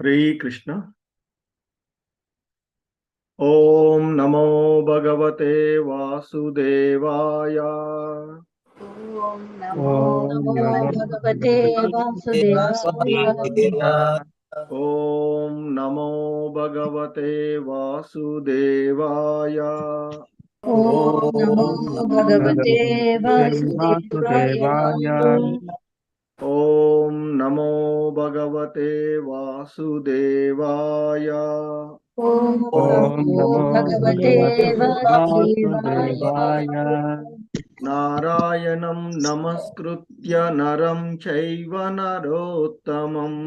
हरे कृष्ण। ओम नमो भगवते वासुदेवाय। ओम नमो ओम भगवते वासुदेवाय। ओम नमो भगवते वासुदेवाय। ओम नमो भगवते वासुदेवाय। ओम नमो भगवते वासुदेवाय। ओम नमो भगवते वासुदेवाय। नारायणं नमस्कृत्य नरं चैव नरोत्तमम्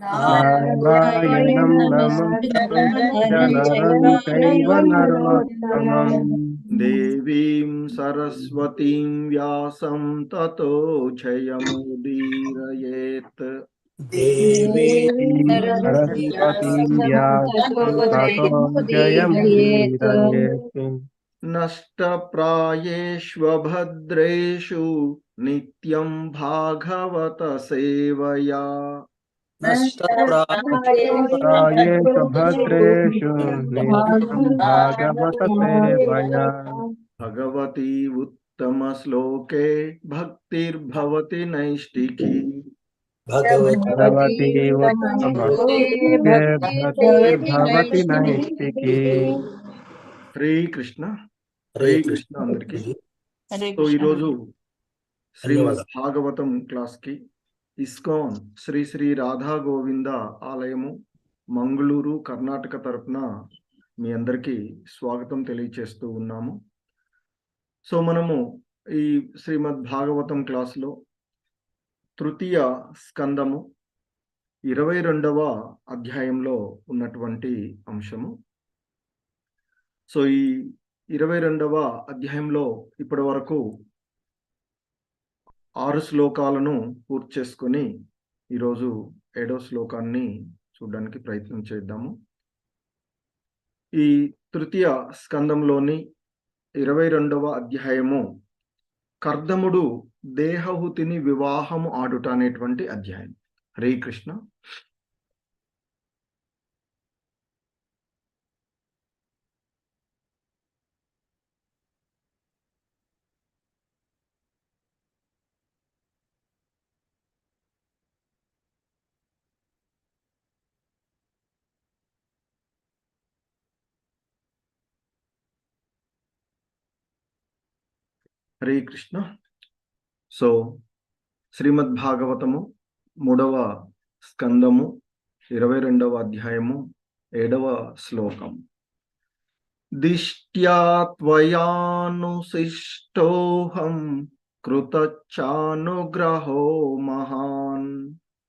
नारायणं नमस्कृत्य नरं चैव नरोत्तमम्। देवीं सरस्वतीं व्यासं ततो जयमुदीरयेत्। देवीं सरस्वतीं व्यासं ततो जयमुदीरयेत्। नष्टप्रायेष्वभद्रेषु नित्यं भागवत सेवया। नष्टप्रायेषु भद्रेषु नित्यं भागवत सेवया। भगवती उत्तमश्लोके भक्तिर्भवति नैष्टिकी। भगवती उत्तमश्लोके भक्तिर्भवति नैष्टिकी। हरे कृष्ण। हरे कृष्ण అందరికి. సో ఈరోజు శ్రీమద్ భాగవతం క్లాస్ కి ఇస్కాన్ శ్రీ శ్రీ రాధా గోవింద ఆలయము మంగళూరు కర్ణాటక తరపున మీ అందరికీ స్వాగతం తెలియచేస్తూ ఉన్నాము. సో మనము ఈ శ్రీమద్ భాగవతం క్లాసులో తృతీయ స్కందము 22వ అధ్యాయంలో ఉన్నటువంటి అంశము. సో ఈ 22వ అధ్యాయంలో ఇప్పటి వరకు 6 శ్లోకాలను పూర్తి చేసుకొని ఈరోజు 7వ శ్లోకాన్ని చూడడానికి ప్రయత్నం చేద్దాము. ఈ తృతీయ స్కందంలోని 22వ అధ్యాయము కర్దముడు దేహహుతిని వివాహము ఆడుట అనేటువంటి అధ్యాయం. హరే కృష్ణ. హరే కృష్ణ. సో శ్రీమద్ భాగవతము 3వ స్కందము 22వ అధ్యాయము 7వ శ్లోకం. దిష్ట్యా త్వయానుశిష్టోహం కృతచానుగ్రహో మహాన్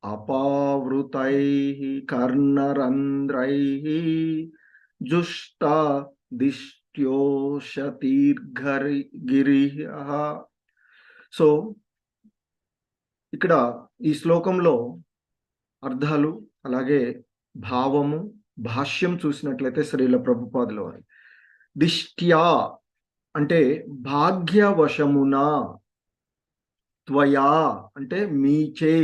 అపావృతైః కర్ణరంధ్రైః జుష్టా దిష్ట్యోషతీర్ఘగిరిః. సో ఇక్కడ ఈ శ్లోకంలో అర్థాలు అలాగే భావము భాష్యం చూసినట్లయితే శ్రీల ప్రభుపాదుల వారు దిష్ట్యా అంటే భాగ్యవశమున, త్వయా అంటే మీచే,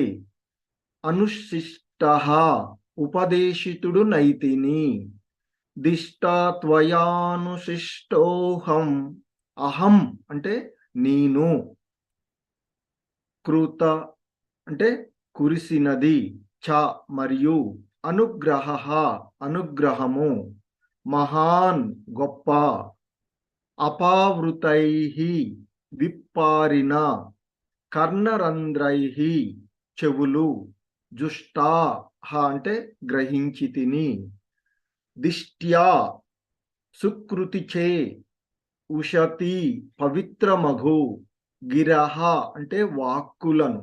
అనుశిష్ట ఉపదేశితుడు నైతిని, దిష్టా త్వయానుశిష్టోహం అహం అంటే నేను, కృత అంటే కురిసినది, చ మరియు అనుగ్రహ అనుగ్రహము, మహాన్ గొప్ప, అపావృతై విప్పారిన, కర్ణరంధ్రై చెవులు, జుష్టా అంటే గ్రహించితిని, దిష్ట్యా సుకృతిచే, ఉషతి పవిత్రమగు, గిరహ అంటే వాక్కులను.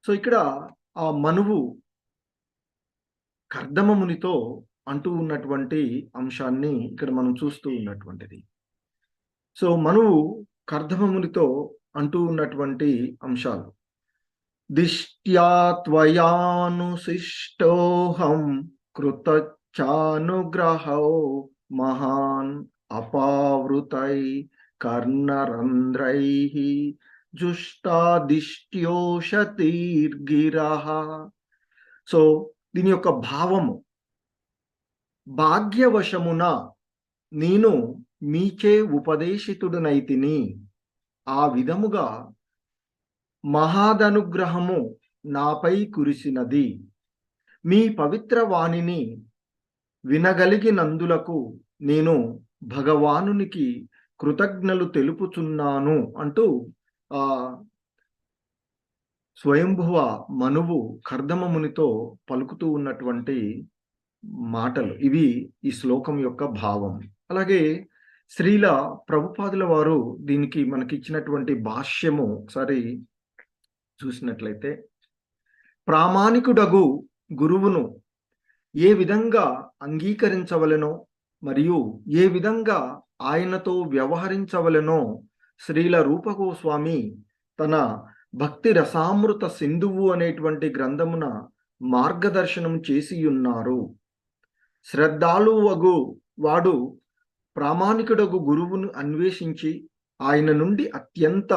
సో ఇక్కడ ఆ మనువు కర్దమమునితో అంటూ ఉన్నటువంటి అంశాన్ని ఇక్కడ మనం చూస్తూ ఉన్నటువంటిది. సో మనువు కర్దమమునితో అంటూ ఉన్నటువంటి అంశాలు దిష్ట్యా త్వయానుశిష్టోహం కృతచానుగ్రహో మహాన్ అపావృతై కర్ణరంధ్రైః జుష్టా దిష్ట్యోషతీర్ఘిరః. సో దీని యొక్క భావము, భాగ్యవశమున నేను మీచే ఉపదేశితుడనైతిని, ఆ విధముగా మహాదనుగ్రహము నాపై కురిసినది. మీ పవిత్ర వాణిని వినగలిగినందులకు నేను భగవానునికి కృతజ్ఞలు తెలుపుచున్నాను అంటూ ఆ స్వయంభువ మనువు కర్దమమునితో పలుకుతూ ఉన్నటువంటి మాటలు ఇవి ఈ శ్లోకం యొక్క భావం. అలాగే శ్రీల ప్రభుపాదుల వారు దీనికి మనకిచ్చినటువంటి భాష్యము ఒకసారి చూసినట్లయితే, ప్రామాణికుడగు గురువును ఏ విధంగా అంగీకరించవలెనో మరియు ఏ విధంగా ఆయనతో వ్యవహరించవలెనో శ్రీల రూపగోస్వామి తన భక్తి రసామృత సింధువు అనేటువంటి గ్రంథమున మార్గదర్శనం చేసి ఉన్నారు. శ్రద్ధాళువగు వాడు ప్రామాణికుడగు గురువును అన్వేషించి ఆయన నుండి అత్యంత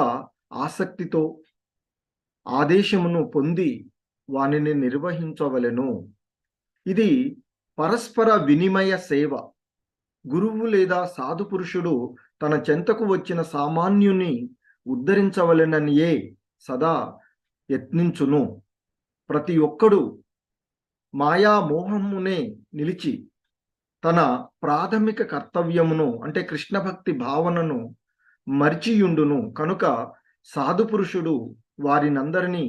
ఆసక్తితో ఆదేశమును పొంది వానిని నిర్వహించవలెను. ఇది పరస్పర వినిమయ సేవ. గురువు లేదా సాధు పురుషుడు తన చెంతకు వచ్చిన సామాన్యుని ఉద్ధరించవలెననియే సదా యత్నించును. ప్రతి ఒక్కడు మాయా మోహమునే నిలిచి తన ప్రాథమిక కర్తవ్యమును అంటే కృష్ణ భక్తి భావనను మరిచియుండును. కనుక సాధు పురుషుడు వారినందరినీ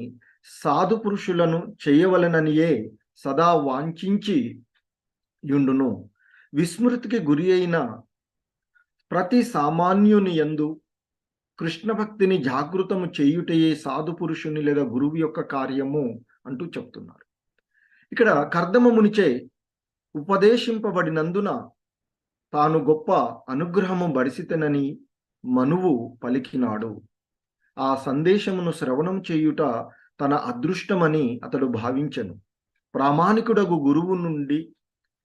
సాధు పురుషులను చేయవలెననియే సదా వాంఛించి యుండును. విస్మృతికి గురి అయిన ప్రతి సామాన్యుని యందు కృష్ణ భక్తిని జాగృతము చేయుటయే సాధు పురుషుని లేదా గురువు యొక్క కార్యము అంటూ చెప్తున్నారు. ఇక్కడ కర్దమమునిచే ఉపదేశింపబడినందున తాను గొప్ప అనుగ్రహము బడిసితనని మనువు పలికినాడు. ఆ సందేశమును శ్రవణం చేయుట తన అదృష్టమని అతడు భావించెను. ప్రామాణికుడగు గురువు నుండి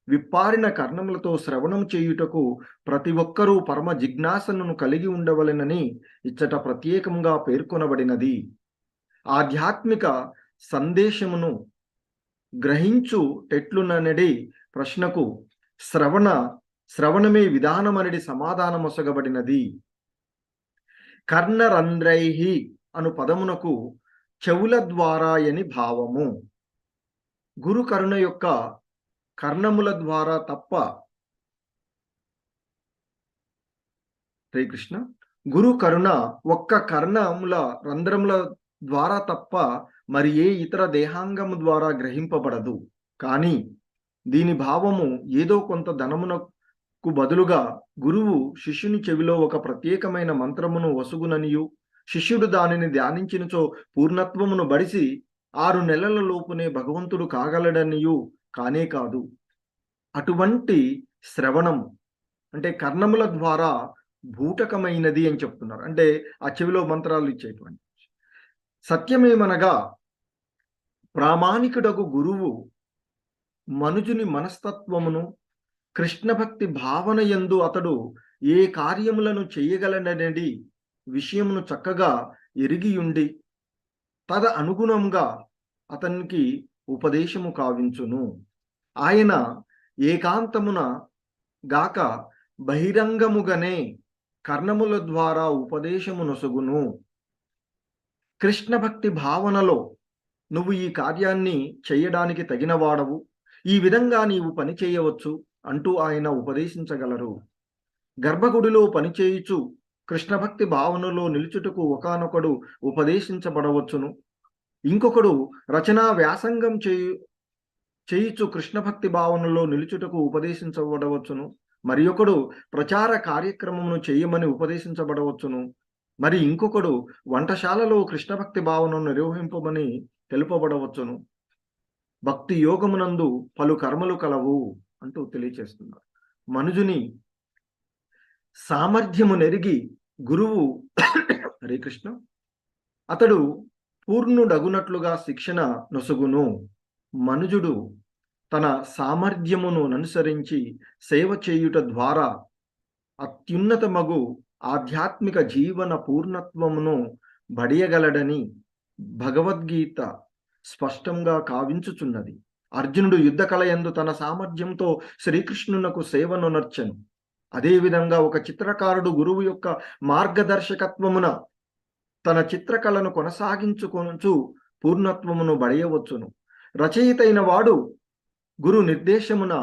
విప్పారిన కర్ణములతో శ్రవణం చేయుటకు ప్రతి ఒక్కరూ పరమ జిజ్ఞాసను కలిగి ఉండవలెనని ఇచ్చట ప్రత్యేకంగా పేర్కొనబడినది. ఆధ్యాత్మిక సందేశమును గ్రహించు టెట్లుననడి ప్రశ్నకు శ్రవణమే విధానమనడి సమాధానమొసగబడినది. కర్ణరంధ్రైహి అను పదమునకు చెవుల ద్వారా అని భావము. గురు కరుణ యొక్క కర్ణముల ద్వారా తప్ప శ్రీకృష్ణ గురు కరుణ ఒక్క కర్ణముల రంధ్రముల ద్వారా తప్ప మరి ఏ ఇతర దేహాంగము ద్వారా గ్రహింపబడదు. కానీ దీని భావము ఏదో కొంత ధనమునకు బదులుగా గురువు శిష్యుని చెవిలో ఒక ప్రత్యేకమైన మంత్రమును వసుగుననియు శిష్యుడు దానిని ధ్యానించినచో పూర్ణత్వమును బడిసి 6 నెలల లోపునే భగవంతుడు కాగలడనియు కానే కాదు. అటువంటి శ్రవణం అంటే కర్ణముల ద్వారా భూటకమైనది అని చెప్తున్నారు. అంటే ఆ చెవిలో మంత్రాలు ఇచ్చేటువంటి సత్యమేమనగా ప్రామాణికుడగు గురువు మనుజుని మనస్తత్వమును కృష్ణ భక్తి భావన యందు అతడు ఏ కార్యములను చేయగలననేది విషయమును చక్కగా ఎరిగియుండి తద అనుగుణంగా అతనికి ఉపదేశము కావించును. ఆయన ఏకాంతమున గాక బహిరంగముగానే కర్ణముల ద్వారా ఉపదేశము నొసగును. కృష్ణ భక్తి భావనలో నువ్వు ఈ కార్యాన్ని చేయడానికి తగినవాడవు, ఈ విధంగా నీవు పని చేయవచ్చు అంటూ ఆయన ఉపదేశించగలరు. గర్భగుడిలో పనిచేయుచు కృష్ణ భక్తి భావనలో నిలుచుటకు ఒకానొకడు ఉపదేశించబడవచ్చును. ఇంకొకడు రచనా వ్యాసంగం చేయుచు కృష్ణ భక్తి భావనలో నిలుచుటకు ఉపదేశించబడవచ్చును. మరి ఒకడు ప్రచార కార్యక్రమమును చేయమని ఉపదేశించబడవచ్చును. మరి ఇంకొకడు వంటశాలలో కృష్ణ భక్తి భావనను నిర్వహింపమని తెలుపబడవచ్చును. భక్తి యోగమునందు పలు కర్మలు కలవు అంటూ తెలియచేస్తున్నారు. మనుజుని సామర్థ్యము నెరిగి గురువు హరే కృష్ణ అతడు పూర్ణుడగునట్లుగా శిక్షణ నొసగును. మనుజుడు తన సామర్థ్యమును అనుసరించి సేవ చేయుట ద్వారా అత్యున్నతమగు ఆధ్యాత్మిక జీవన పూర్ణత్వమును బడియగలడని భగవద్గీత స్పష్టంగా కావించుచున్నది. అర్జునుడు యుద్ధ కళయందు తన సామర్థ్యంతో శ్రీకృష్ణునకు సేవను నర్చెను. అదేవిధంగా ఒక చిత్రకారుడు గురువు యొక్క మార్గదర్శకత్వమున తన చిత్రకళను కొనసాగించుకొనుచు పూర్ణత్వమును బడయవచ్చును. రచయిత అయిన వాడు గురు నిర్దేశమున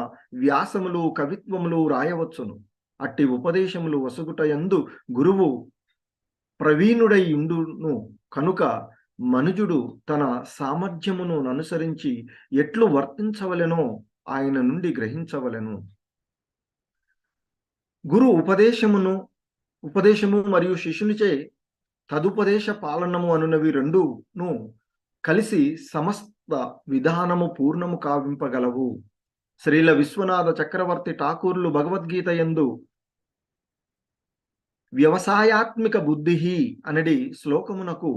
వ్యాసములు కవిత్వములు రాయవచ్చును. అట్టి ఉపదేశములు వసుగుటయందు గురువు ప్రవీణుడై ఉండును కనుక మనుజుడు తన సామర్థ్యమును అనుసరించి ఎట్లు వర్తించవలెనో ఆయన నుండి గ్రహించవలెను. గురు ఉపదేశము మరియు శిష్యునిచే తదుపదేశ పాలనము అనునవి రెండును కలిసి సమస్త విధానము పూర్ణము కావింపగలవు. శ్రీల విశ్వనాథ చక్రవర్తి ఠాకూర్లు భగవద్గీత యందు వ్యవసాయాత్మిక బుద్ధి అనడి శ్లోకమునకు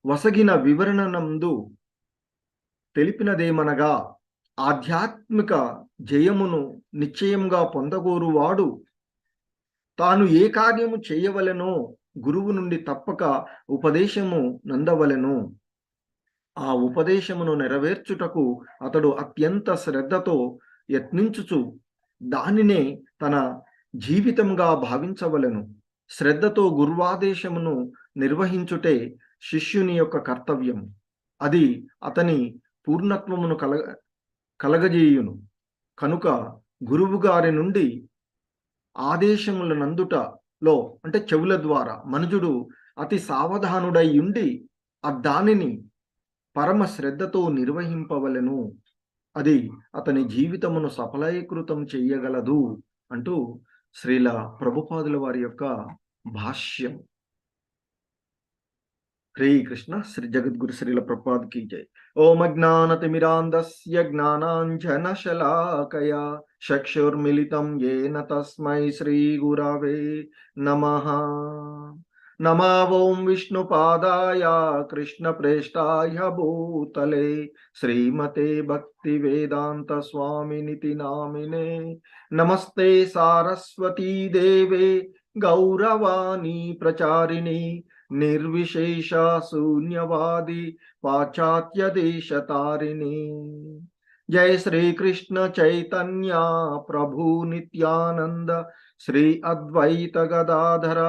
వసగిన వివరణనందు తెలిపినదేమనగా, ఆధ్యాత్మిక జయమును నిశ్చయంగా పొందగోరువాడు తాను ఏ కార్యము చేయవలెనో గురువు నుండి తప్పక ఉపదేశము నందవలెను. ఆ ఉపదేశమును నెరవేర్చుటకు అతడు అత్యంత శ్రద్ధతో యత్నించుచు దానినే తన జీవితంగా భావించవలెను. శ్రద్ధతో గురువాదేశమును నిర్వహించుటే శిష్యుని యొక్క కర్తవ్యం. అది అతని పూర్ణత్వమును కలగజేయును. కనుక గురువు గారి నుండి ఆదేశముల నందుటలో అంటే చెవుల ద్వారా మనుజుడు అతి సావధానుడై ఉండి దానిని పరమ శ్రద్ధతో నిర్వహింపవలెను. అది అతని జీవితమును సఫలీకృతం చెయ్యగలదు అంటూ శ్రీల ప్రభుపాదుల వారి యొక్క భాష్యం. హరే కృష్ణ. శ్రీ జగద్గురు శ్రీల ప్రభుపాద్ కీ జై. ఓం అజ్ఞానతిమిరాంధస్య జ్ఞానాంజనశలాకయా చక్షుర్మిలితం యేన తస్మై శ్రీ గురవే నమః. నమో ఓం విష్ణుపాదాయ కృష్ణప్రేష్టాయ భూతలే శ్రీమతే భక్తి వేదాంత స్వామినితి నామినే. నమస్తే సారస్వతీ దేవే గౌరవాణి ప్రచారిణి నిర్విశేష శూన్యవాది పాశ్చాత్య దేశతారిణి. జయ శ్రీకృష్ణ చైతన్య ప్రభు నిత్యానంద శ్రీ అద్వైత గదాధర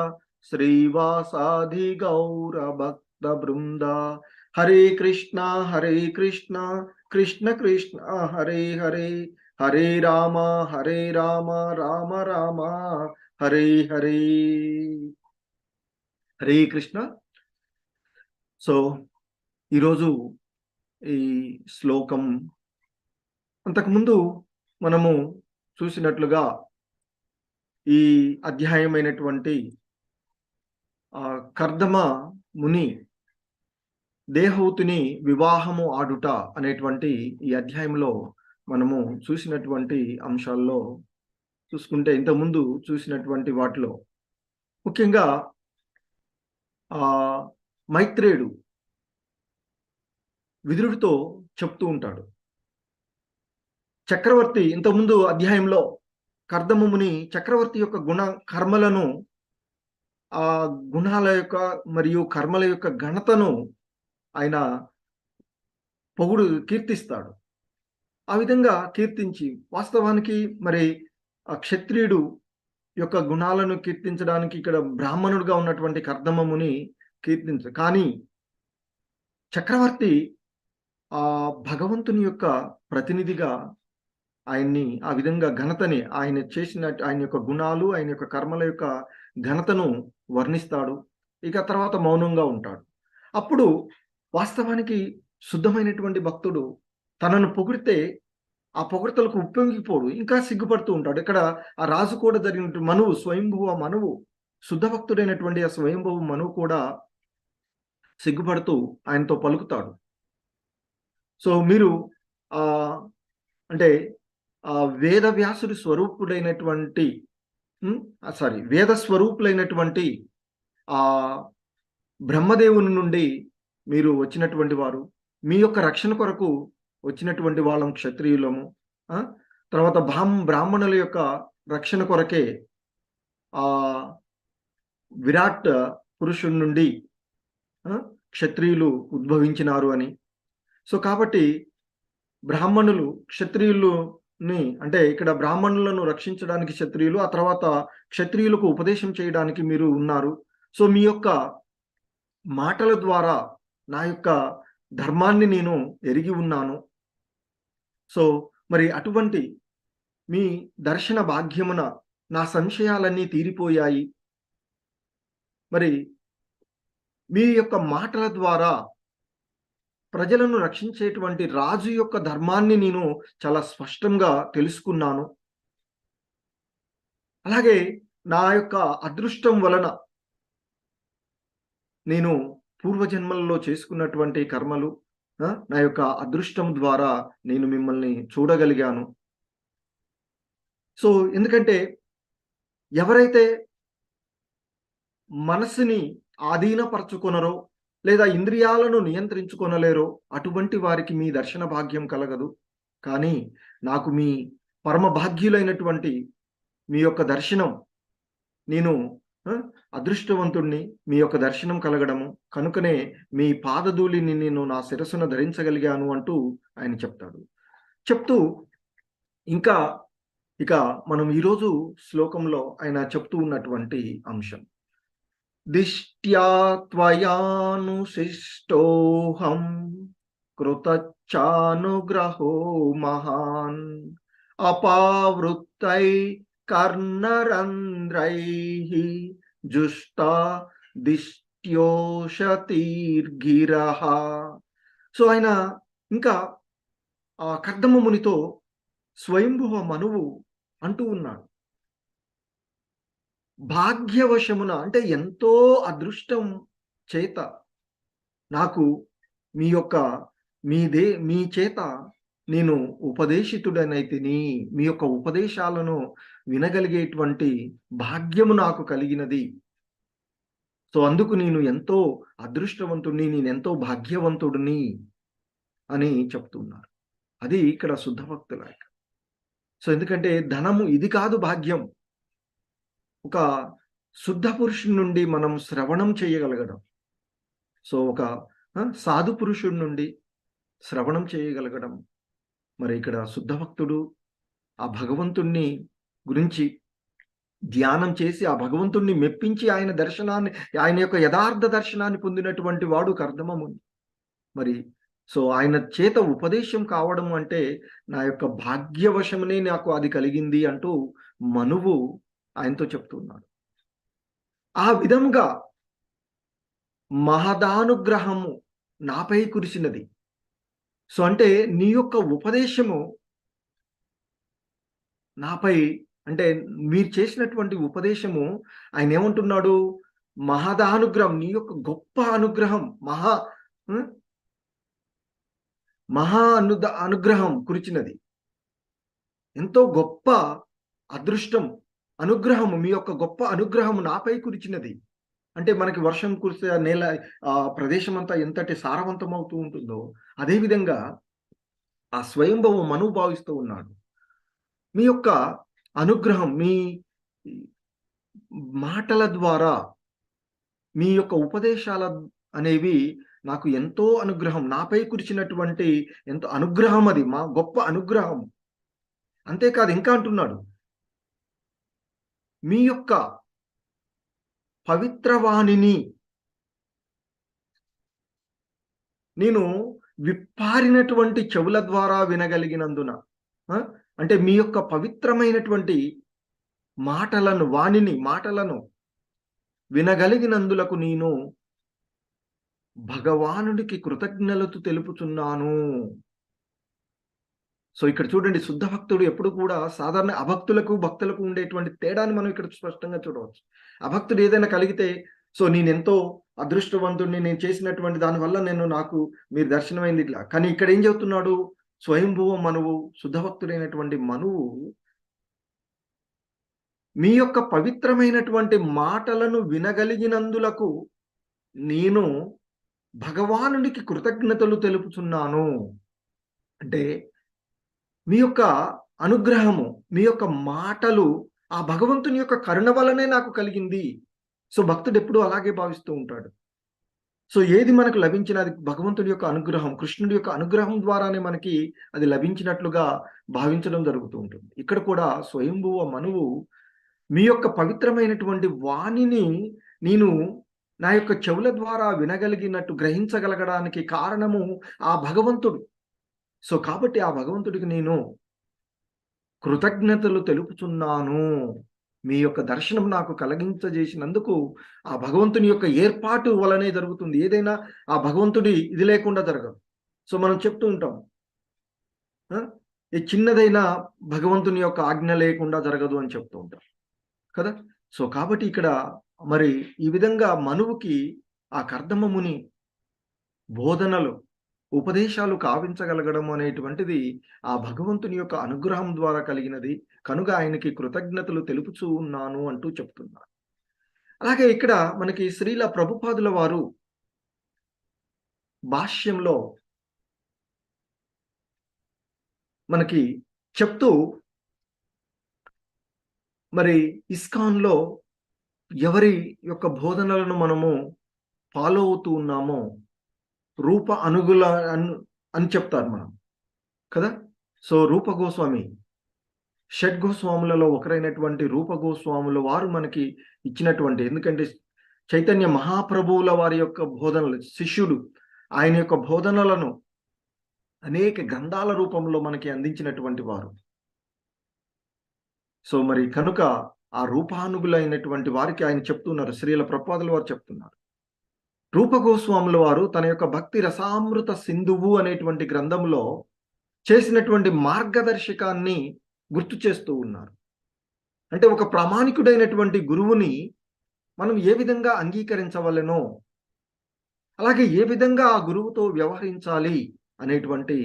శ్రీవాసాది గౌర భక్త బృంద. హరే కృష్ణ కృష్ణ కృష్ణ హరే హరే, హరే రామ రామ రామ హరే హరే. హరే కృష్ణ. సో ఈరోజు ఈ శ్లోకం అంతకుముందు మనము చూసినట్లుగా ఈ అధ్యాయమైనటువంటి కర్దమ ముని దేహూతిని వివాహము ఆడుట అనేటువంటి ఈ అధ్యాయంలో మనము చూసినటువంటి అంశాల్లో చూసుకుంటే ఇంతకుముందు చూసినటువంటి వాటిలో ముఖ్యంగా మైత్రేయుడు విదురుడితో చెప్తూ ఉంటాడు. చక్రవర్తి ఇంతకుముందు అధ్యాయంలో కర్దమముని చక్రవర్తి యొక్క కర్మలను ఆ గుణాల యొక్క మరియు కర్మల యొక్క ఘనతను ఆయన కీర్తిస్తాడు. ఆ విధంగా కీర్తించి వాస్తవానికి మరి ఆ క్షత్రియుడు యొక్క గుణాలను కీర్తించడానికి ఇక్కడ బ్రాహ్మణుడిగా ఉన్నటువంటి కర్దమముని కానీ చక్రవర్తి ఆ భగవంతుని యొక్క ప్రతినిధిగా ఆయన్ని ఆ విధంగా ఘనతని ఆయన యొక్క గుణాలు ఆయన యొక్క కర్మల యొక్క ఘనతను వర్ణిస్తాడు. ఇక తర్వాత మౌనంగా ఉంటాడు. అప్పుడు వాస్తవానికి శుద్ధమైనటువంటి భక్తుడు తనను పొగిడితే ఆ పొగడ్తలకు ఉప్పొంగిపోడు, ఇంకా సిగ్గుపడుతూ ఉంటాడు. ఇక్కడ ఆ రాజు కూడా జరిగినట్టు మనువు, స్వయంభువ మనువు, శుద్ధ భక్తుడైనటువంటి ఆ స్వయంభువ మనువు కూడా సిగ్గుపడుతూ ఆయనతో పలుకుతాడు. సో మీరు అంటే వేద వ్యాసుడి స్వరూపుడైనటువంటి వేద స్వరూపులైనటువంటి ఆ బ్రహ్మదేవుని నుండి మీరు వచ్చినటువంటి వారు, మీ యొక్క రక్షణ కొరకు వచ్చినటువంటి వాళ్ళం క్షత్రియులము. తర్వాత బ్రాహ్మణుల యొక్క రక్షణ కొరకే విరాట్ పురుషుడి నుండి క్షత్రియులు ఉద్భవించినారు అని. సో కాబట్టి బ్రాహ్మణులు క్షత్రియులని, అంటే ఇక్కడ బ్రాహ్మణులను రక్షించడానికి క్షత్రియులు, ఆ తర్వాత క్షత్రియులకు ఉపదేశం చేయడానికి మీరు ఉన్నారు. సో మీ యొక్క మాటల ద్వారా నా యొక్క ధర్మాన్ని నేను ఎరిగి ఉన్నాను. సో మరి అటువంటి మీ దర్శన భాగ్యమున నా సంశయాలన్నీ తీరిపోయాయి. మరి మీ యొక్క మాటల ద్వారా ప్రజలను రక్షించేటువంటి రాజు యొక్క ధర్మాన్ని నేను చాలా స్పష్టంగా తెలుసుకున్నాను. అలాగే నా యొక్క అదృష్టం వలన నేను పూర్వజన్మలలో చేసుకున్నటువంటి కర్మలు, నా యొక్క అదృష్టం ద్వారా నేను మిమ్మల్ని చూడగలిగాను. సో ఎందుకంటే ఎవరైతే మనసుని ఆధీనపరచుకొనరో లేదా ఇంద్రియాలను నియంత్రించుకొనలేరో అటువంటి వారికి మీ దర్శన భాగ్యం కలగదు. కానీ నాకు మీ పరమ భాగ్యులైనటువంటి మీ యొక్క దర్శనం, నేను అదృష్టవంతుణ్ణి, మీ యొక్క దర్శనం కలగడము, కనుకనే మీ పాదధూళిని నేను నా శిరస్సున ధరించగలిగాను అంటూ ఆయన చెప్తాడు. చెప్తూ ఇంకా ఇక మనం ఈరోజు శ్లోకంలో ఆయన చెప్తూ ఉన్నటువంటి అంశం, దిష్ట్యా త్వయానుశిష్టోహం కృతచ్చానుగ్రహో మహాన్ అపావృత్తై కర్ణరంధ్రైః జుష్టా దిష్ట్యోషతీర్ఘిరః. సో ఆయన ఇంకా ఆ కర్దమ మునితో స్వయంభువ మనువు అంటూ ఉన్నాడు, భాగ్యవశమున అంటే ఎంతో అదృష్టం చేత నాకు మీ యొక్క మీ చేత నేను ఉపదేశితుడనైతిని, మీ యొక్క ఉపదేశాలను వినగలిగేటువంటి భాగ్యము నాకు కలిగినది. సో అందుకు నేను ఎంతో అదృష్టవంతుడిని, నేను ఎంతో భాగ్యవంతుడిని అని చెప్తున్నారు. అది ఇక్కడ శుద్ధ భక్తుల. సో ఎందుకంటే ధనము ఇది కాదు భాగ్యం. ఒక శుద్ధ పురుషుడి నుండి మనం శ్రవణం చేయగలగడం, సో ఒక సాధు పురుషుడి నుండి శ్రవణం చేయగలగడం, మరి ఇక్కడ శుద్ధ భక్తుడు ఆ భగవంతుణ్ణి గురించి ధ్యానం చేసి ఆ భగవంతుణ్ణి మెప్పించి ఆయన దర్శనాన్ని, ఆయన యొక్క యథార్థ దర్శనాన్ని పొందినటువంటి వాడు కర్దమముని. మరి సో ఆయన చేత ఉపదేశం కావడం అంటే నా యొక్క భాగ్యవశమునే నాకు అది కలిగింది అంటూ మనువు ఆయనతో చెప్తున్నాడు. ఆ విధంగా మహదానుగ్రహము నాపై కురిసినది. సో అంటే నీ యొక్క ఉపదేశము నాపై, అంటే మీరు చేసినటువంటి ఉపదేశము, ఆయన ఏమంటున్నాడు, మహదానుగ్రహం, నీ యొక్క గొప్ప అనుగ్రహం, అనుగ్రహం కురిచినది. ఎంతో గొప్ప అదృష్టం, అనుగ్రహము, మీ యొక్క గొప్ప అనుగ్రహము నాపై కురిచినది. అంటే మనకి వర్షం కురిస్తే ఆ నేల, ఆ ప్రదేశం అంతా ఎంతటి సారవంతం అవుతూ ఉంటుందో అదేవిధంగా ఆ స్వయంభవ మనువు భావిస్తూ ఉన్నాడు. మీ యొక్క అనుగ్రహం, మీ మాటల ద్వారా, మీ యొక్క ఉపదేశాల అనేవి నాకు ఎంతో అనుగ్రహం, నాపై కురిచినటువంటి ఎంతో అనుగ్రహం, అది మా గొప్ప అనుగ్రహం. అంతేకాదు ఇంకా అంటున్నాడు, మీ యొక్క పవిత్రవాణిని నేను విప్పారినటువంటి చెవుల ద్వారా వినగలిగినందున, అంటే మీ యొక్క పవిత్రమైనటువంటి మాటలను వినగలిగినందులకు నేను భగవానుడికి కృతజ్ఞతలు తెలుపుచున్నాను. సో ఇక్కడ చూడండి, శుద్ధ భక్తుడు ఎప్పుడు కూడా సాధారణ అభక్తులకు భక్తులకు ఉండేటువంటి తేడాన్ని మనం ఇక్కడ స్పష్టంగా చూడవచ్చు. అభక్తుడు ఏదైనా కలిగితే, సో నేనెంతో అదృష్టవంతుడిని, నేను చేసినటువంటి దానివల్ల నాకు మీరు దర్శనమైంది ఇట్లా. కానీ ఇక్కడ ఏం చెబుతున్నాడు, స్వయంభువ మనువు, శుద్ధ భక్తుడైనటువంటి మనువు, మీ యొక్క పవిత్రమైనటువంటి మాటలను వినగలిగినందులకు నేను భగవానుడికి కృతజ్ఞతలు తెలుపుచున్నాను. అంటే మీ యొక్క అనుగ్రహము, మీ యొక్క మాటలు ఆ భగవంతుని యొక్క కరుణ వల్లనే నాకు కలిగింది. సో భక్తుడు ఎప్పుడు అలాగే భావిస్తూ ఉంటాడు. సో ఏది మనకు లభించిన అది భగవంతుడి యొక్క అనుగ్రహం, కృష్ణుడి యొక్క అనుగ్రహం ద్వారానే మనకి అది లభించినట్లుగా భావించడం జరుగుతూ ఉంటుంది. ఇక్కడ కూడా స్వయంభువ మనువు మీ యొక్క పవిత్రమైనటువంటి వాణిని నేను నా యొక్క చెవుల ద్వారా వినగలిగినట్టు గ్రహించగలగడానికి కారణము ఆ భగవంతుడు. సో కాబట్టి ఆ భగవంతుడికి నేను కృతజ్ఞతలు తెలుపుచున్నాను. మీ యొక్క దర్శనం నాకు కలిగించజేసినందుకు ఆ భగవంతుని యొక్క ఏర్పాటు వలనే జరుగుతుంది. ఏదైనా ఆ భగవంతుడి ఇది లేకుండా జరగదు. సో మనం చెప్తూ ఉంటాం, ఈ చిన్నదైనా భగవంతుని యొక్క ఆజ్ఞ లేకుండా జరగదు అని చెప్తూ ఉంటాం కదా. సో కాబట్టి ఇక్కడ మరి ఈ విధంగా మనువుకి ఆ కర్దమ ముని బోధనలు, ఉపదేశాలు కావించగలగడం అనేటువంటిది ఆ భగవంతుని యొక్క అనుగ్రహం ద్వారా కలిగినది. కనుక ఆయనకి కృతజ్ఞతలు తెలుపుచూ ఉన్నాను అంటూ చెప్తున్నారు. అలాగే ఇక్కడ మనకి శ్రీల ప్రభుపాదుల వారు భాష్యంలో మనకి చెప్తూ, మరి ఇస్కాన్లో ఎవరి యొక్క బోధనలను మనము ఫాలో అవుతూ ఉన్నామో రూప అనుగుల అని చెప్తారు మనం కదా. సో రూప గోస్వామి, షడ్ గోస్వాములలో ఒకరైనటువంటి రూప గోస్వాముల వారు మనకి ఇచ్చినటువంటి, ఎందుకంటే చైతన్య మహాప్రభువుల వారి యొక్క బోధనలు, శిష్యుడు ఆయన యొక్క బోధనలను అనేక గ్రంథాల రూపంలో మనకి అందించినటువంటి వారు. సో మరి కనుక ఆ రూపానుగులైనటువంటి వారికి ఆయన చెప్తున్నారు, శ్రీల ప్రభుపాదుల వారు చెప్తున్నారు. రూప గోస్వాముల వారు తన యొక్క భక్తి రసామృత సింధువు అనేటువంటి గ్రంథంలో చేసినటువంటి మార్గదర్శకాన్ని గుర్తు చేస్తూ ఉన్నారు. అంటే ఒక ప్రామాణికుడైనటువంటి గురువుని మనం ఏ విధంగా అంగీకరించవలెనో, అలాగే ఏ విధంగా ఆ గురువుతో వ్యవహరించాలి అనేటువంటి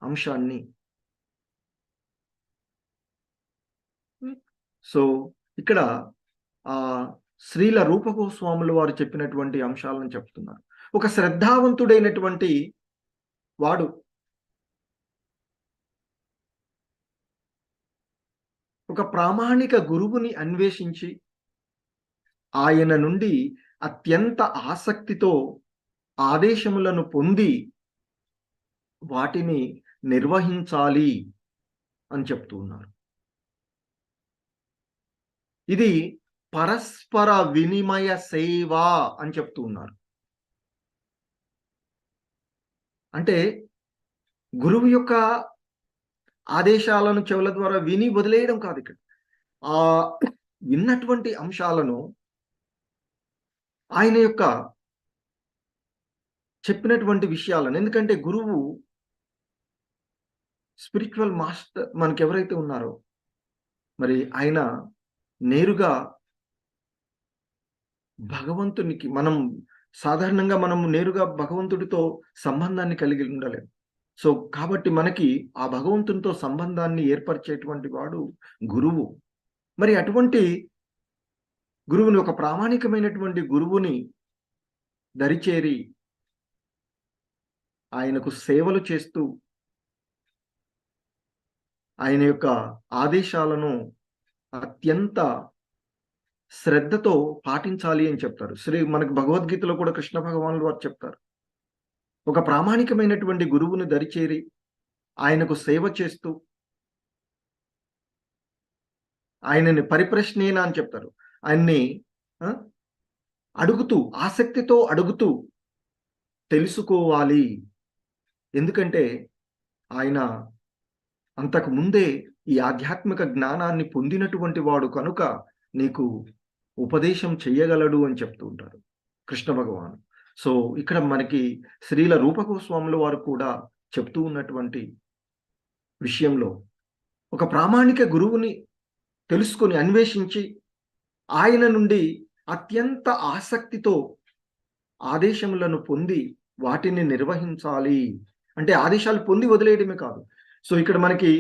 అంశాన్ని. సో ఇక్కడ ఆ శ్రీల రూప గోస్వాముల వారు చెప్పినటువంటి అంశాలను చెప్తున్నారు. ఒక శ్రద్ధావంతుడైనటువంటి వాడు ఒక ప్రామాణిక గురువుని అన్వేషించి ఆయన నుండి అత్యంత ఆసక్తితో ఆదేశములను పొంది వాటిని నిర్వహించాలి అని చెప్తూ ఉన్నారు. ఇది పరస్పర వినిమయ సేవ అని చెప్తూ ఉన్నారు. అంటే గురువు యొక్క ఆదేశాలను చెవుల ద్వారా విని వదిలేయడం కాదు. ఇక్కడ ఆ విన్నటువంటి అంశాలను ఆయన యొక్క చెప్పినటువంటి విషయాలను, ఎందుకంటే గురువు స్పిరిచువల్ మాస్టర్ మనకి ఎవరైతే ఉన్నారో మరి ఆయన నేరుగా భగవంతునికి, మనం సాధారణంగా మనం నేరుగా భగవంతుడితో సంబంధాన్ని కలిగి ఉండలేము. సో కాబట్టి మనకి ఆ భగవంతునితో సంబంధాన్ని ఏర్పరిచేటువంటి వాడు గురువు. మరి అటువంటి గురువుని, ఒక ప్రామాణికమైనటువంటి గురువుని దరిచేరి ఆయనకు సేవలు చేస్తూ ఆయన యొక్క ఆదేశాలను అత్యంత శ్రద్ధతో పాటించాలి అని చెప్తారు. మనకు భగవద్గీతలో కూడా కృష్ణ భగవానులు వారు చెప్తారు, ఒక ప్రామాణికమైనటువంటి గురువుని దరిచేరి ఆయనకు సేవ చేస్తూ ఆయనని పరిప్రశ్నేన అని చెప్తారు, ఆయన్ని అడుగుతూ, ఆసక్తితో అడుగుతూ తెలుసుకోవాలి. ఎందుకంటే ఆయన అంతకు ముందే ఈ ఆధ్యాత్మిక జ్ఞానాన్ని పొందినటువంటి వాడు కనుక నీకు ఉపదేశం చెయ్యగలడు అని చెప్తూ ఉంటారు కృష్ణ భగవాను. సో ఇక్కడ మనకి శ్రీల రూప గోస్వాముల వారు కూడా చెప్తూ ఉన్నటువంటి విషయంలో ఒక ప్రామాణిక గురువుని తెలుసుకొని అన్వేషించి ఆయన నుండి అత్యంత ఆసక్తితో ఆదేశములను పొంది వాటిని నిర్వహించాలి. అంటే ఆదేశాలు పొంది వదిలేయడమే కాదు. సో ఇక్కడ మనకి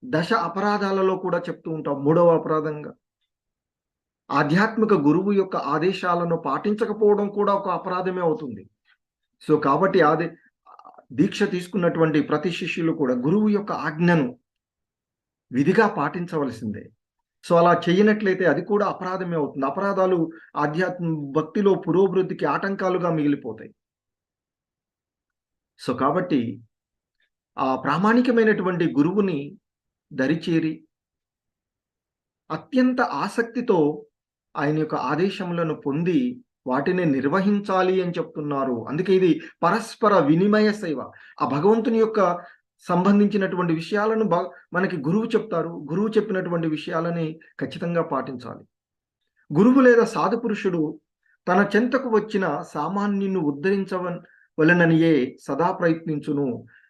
దశ అపరాధాలలో కూడా చెప్తూ ఉంటాం. 3వ అపరాధంగా ఆధ్యాత్మిక గురువు యొక్క ఆదేశాలను పాటించకపోవడం కూడా ఒక అపరాధమే అవుతుంది. సో కాబట్టి దీక్ష తీసుకున్నటువంటి ప్రతి శిష్యులు కూడా గురువు యొక్క ఆజ్ఞను విధిగా పాటించవలసిందే. సో అలా చేయనట్లయితే అది కూడా అపరాధమే అవుతుంది. అపరాధాలు ఆధ్యాత్మ భక్తిలో పురోభివృద్ధికి ఆటంకాలుగా మిగిలిపోతాయి. సో కాబట్టి ఆ ప్రామాణికమైనటువంటి గురువుని దరిచేరి అత్యంత ఆసక్తితో ఆయన యొక్క ఆదేశములను పొంది వాటిని నిర్వహించాలి అని చెప్తున్నారు. అందుకే ఇది పరస్పర వినిమయ సేవ. ఆ భగవంతుని యొక్క సంబంధించినటువంటి విషయాలను మనకి గురువు చెప్తారు. గురువు చెప్పినటువంటి విషయాలని ఖచ్చితంగా పాటించాలి. గురువు లేదా సాధు పురుషుడు తన చెంతకు వచ్చిన సామాన్యుని ఉద్ధరించవలననియే సదా ప్రయత్నించును.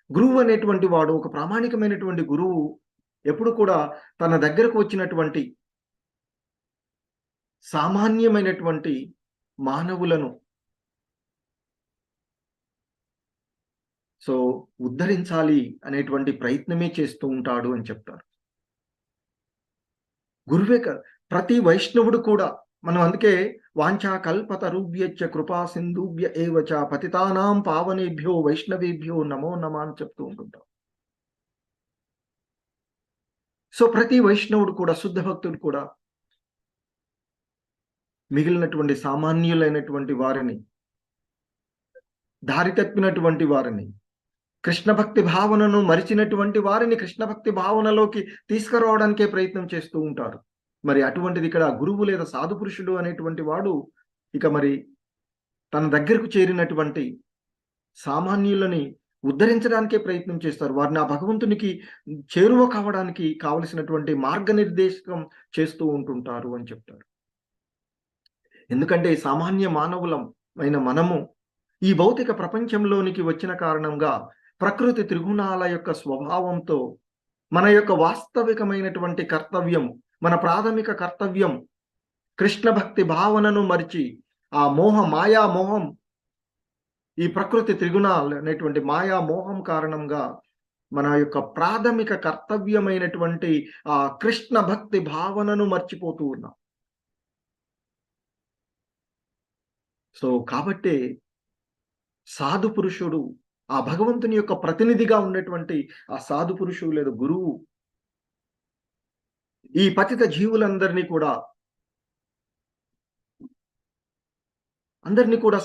గురువు అనేటువంటి వాడు, ఒక ప్రామాణికమైనటువంటి గురువు ఎప్పుడు కూడా తన దగ్గరకు వచ్చినటువంటి సామాన్యమైనటువంటి మానవులను సో ఉద్ధరించాలి అనేటువంటి ప్రయత్నమే చేస్తూ ఉంటాడు అని చెప్తారు. గురువే ప్రతి వైష్ణవుడు కూడా, మనం అందుకే వాంఛా కల్పతరుభ్యశ్చ కృపా సింధుభ్య ఏవచ పతితానాం పావనేభ్యో వైష్ణవేభ్యో నమో నమః అని చెప్తూ ఉంటుంటాం. సో ప్రతి వైష్ణవుడు కూడా, శుద్ధ భక్తుడు కూడా మిగిలినటువంటి సామాన్యులైనటువంటి వారిని, దారి తప్పినటువంటి వారిని, కృష్ణ భక్తి భావనను మరిచినటువంటి వారిని కృష్ణ భక్తి భావనలోకి తీసుకురావడానికే ప్రయత్నం చేస్తూ ఉంటారు. మరి అటువంటిది ఇక్కడ గురువు లేదా సాధు పురుషుడు అనేటువంటి వాడు ఇక మరి తన దగ్గరకు చేరినటువంటి సామాన్యులని ఉద్ధరించడానికే ప్రయత్నం చేస్తారు. వారిని ఆ భగవంతునికి చేరువ కావడానికి కావలసినటువంటి మార్గనిర్దేశకం చేస్తూ ఉంటుంటారు అని చెప్తారు. ఎందుకంటే సామాన్య మానవులమైన మనము ఈ భౌతిక ప్రపంచంలోనికి వచ్చిన కారణంగా ప్రకృతి త్రిగుణాల యొక్క స్వభావంతో మన యొక్క వాస్తవికమైనటువంటి కర్తవ్యం, మన ప్రాథమిక కర్తవ్యం కృష్ణ భక్తి భావనను మరిచి ఆ మాయా మోహం, ఈ ప్రకృతి త్రిగుణాలు అనేటువంటి మాయా మోహం కారణంగా మన యొక్క ప్రాథమిక కర్తవ్యమైనటువంటి ఆ కృష్ణ భక్తి భావనను మర్చిపోతూ ఉన్నాం. సో కాబట్టే సాధు పురుషుడు, ఆ భగవంతుని యొక్క ప్రతినిధిగా ఉన్నటువంటి ఆ సాధు పురుషుడు లేదా గురువు ఈ పతిత జీవులందరినీ కూడా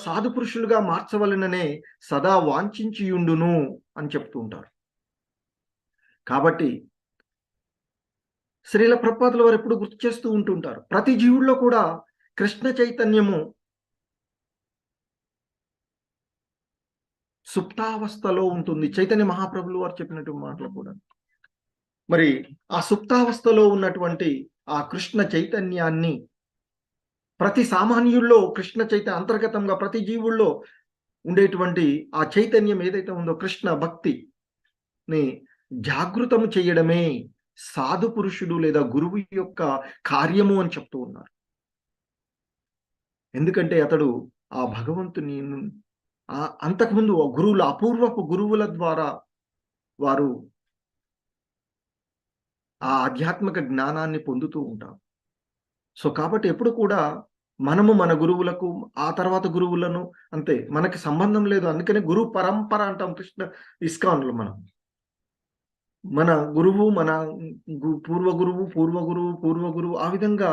సాధు పురుషులుగా మార్చవలననే సదా వాంఛించియుండును అని చెప్తూ ఉంటారు. కాబట్టి శ్రీల ప్రభుపాదుల వారు ఎప్పుడు గుర్తు చేస్తూ ఉంటుంటారు, ప్రతి జీవుల్లో కూడా కృష్ణ చైతన్యము సుప్తావస్థలో ఉంటుంది. చైతన్య మహాప్రభులు వారు చెప్పినటువంటి మాటలు కూడా మరి ఆ సుప్తావస్థలో ఉన్నటువంటి ఆ కృష్ణ చైతన్యాన్ని ప్రతి సామాన్యుల్లో కృష్ణ చైతన్య అంతర్గతంగా ప్రతి జీవుల్లో ఉండేటువంటి ఆ చైతన్యం ఏదైతే ఉందో కృష్ణ భక్తిని జాగృతము చేయడమే సాధు పురుషుడు లేదా గురువు యొక్క కార్యము అని చెప్తూ ఉన్నారు. ఎందుకంటే అతడు ఆ భగవంతుని అంతకుముందు గురువుల అపూర్వపు గురువుల ద్వారా వారు ఆ ఆధ్యాత్మిక జ్ఞానాన్ని పొందుతూ ఉంటారు. సో కాబట్టి ఎప్పుడు కూడా మనము మన గురువులకు, ఆ తర్వాత గురువులను అంతే, మనకి సంబంధం లేదు. అందుకనే గురు పరంపర అంటాం కృష్ణ ఇస్కాన్లో. మన గురువు, మన పూర్వ గురువు ఆ విధంగా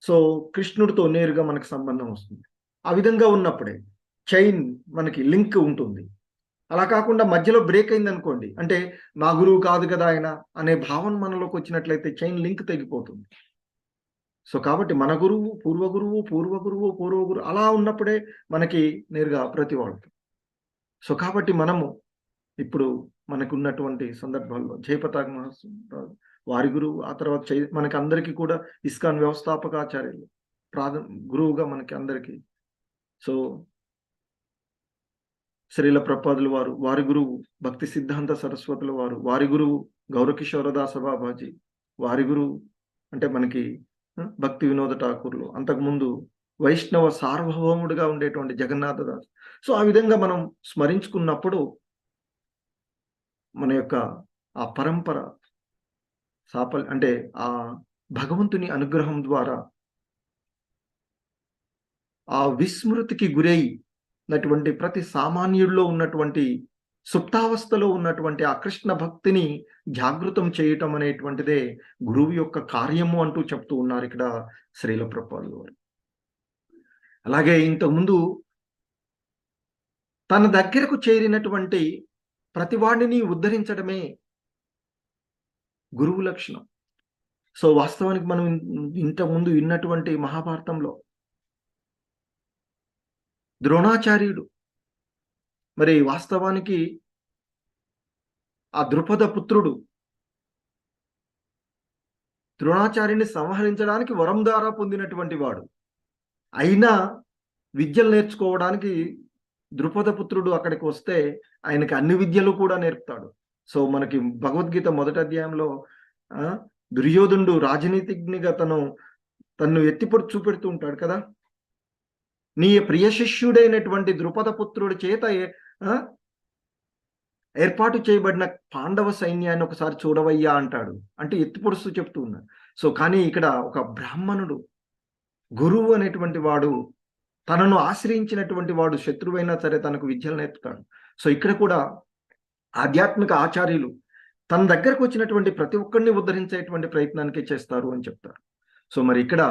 సో కృష్ణుడితో నేరుగా మనకు సంబంధం వస్తుంది. ఆ విధంగా ఉన్నప్పుడే చైన్ మనకి లింక్ ఉంటుంది. అలా కాకుండా మధ్యలో బ్రేక్ అయింది అనుకోండి, అంటే మా గురువు కాదు కదా ఆయన అనే భావన మనలోకి వచ్చినట్లయితే చైన్ లింక్ తెగిపోతుంది. సో కాబట్టి మన గురువు, పూర్వ గురువు అలా ఉన్నప్పుడే మనకి నేరుగా ప్రతివాడు. సో కాబట్టి మనము ఇప్పుడు మనకు ఉన్నటువంటి సందర్భాల్లో జయపతాక వారి గురువు, ఆ తర్వాత మనకి అందరికీ కూడా ఇస్కాన్ వ్యవస్థాపకాచార్యులు గురువుగా మనకి అందరికీ. సో శ్రీల ప్రభుపాదుల వారు, వారి గురువు భక్తి సిద్ధాంత సరస్వతుల వారు, వారి గురువు గౌరకిషోరదాస బాబాజీ, వారి గురువు అంటే మనకి భక్తి వినోద ఠాకూర్లు, అంతకుముందు వైష్ణవ సార్వభౌముడిగా ఉండేటువంటి జగన్నాథదాస్. సో ఆ విధంగా మనం స్మరించుకున్నప్పుడు మన యొక్క ఆ పరంపర అంటే ఆ భగవంతుని అనుగ్రహం ద్వారా ఆ విస్మృతికి గురైనటువంటి ప్రతి సామాన్యుల్లో ఉన్నటువంటి సుప్తావస్థలో ఉన్నటువంటి ఆ కృష్ణ భక్తిని జాగృతం చేయటం అనేటువంటిదే గురువు యొక్క కార్యము అంటూ చెప్తూ ఉన్నారు ఇక్కడ శ్రీల ప్రభుపాదుల వారు. అలాగే ఇంతకుముందు తన దగ్గరకు చేరినటువంటి ప్రతివాడిని ఉద్ధరించడమే గురువు లక్షణం. సో వాస్తవానికి మనం ఇంతకుముందు విన్నటువంటి మహాభారతంలో ద్రోణాచార్యుడు మరి వాస్తవానికి ఆ ద్రుపద పుత్రుడు ద్రోణాచార్యుని సంహరించడానికి వరం ద్వారా పొందినటువంటి వాడు. అయినా విద్యలు నేర్చుకోవడానికి ద్రుపద పుత్రుడు అక్కడికి వస్తే ఆయనకి అన్ని విద్యలు కూడా నేర్పుతాడు. సో మనకి భగవద్గీత మొదటి అధ్యాయంలో దుర్యోధనుడు రాజనీతిజ్ఞిగా తన్ను ఎత్తిపొడి చూపెడుతూ ఉంటాడు కదా. నీ ప్రియ శిష్యుడైనటువంటి ద్రుపద పుత్రుడి చేత ఏర్పాటు చేయబడిన పాండవ సైన్యాన్ని ఒకసారి చూడవయ్యా అంటాడు. అంటే ఎత్తిపొడుస్తూ చెప్తూ ఉన్నాడు. సో కానీ ఇక్కడ ఒక బ్రాహ్మణుడు గురువు అనేటువంటి వాడు తనను ఆశ్రయించినటువంటి వాడు శత్రువైనా సరే తనకు విద్యలు నేర్పుతాడు. సో ఇక్కడ కూడా ఆధ్యాత్మిక ఆచార్యులు తన దగ్గరకు వచ్చినటువంటి ప్రతి ఒక్కరిని ఉద్ధరించేటువంటి ప్రయత్నానికి చేస్తారు అని చెప్తారు. సో మరి ఇక్కడ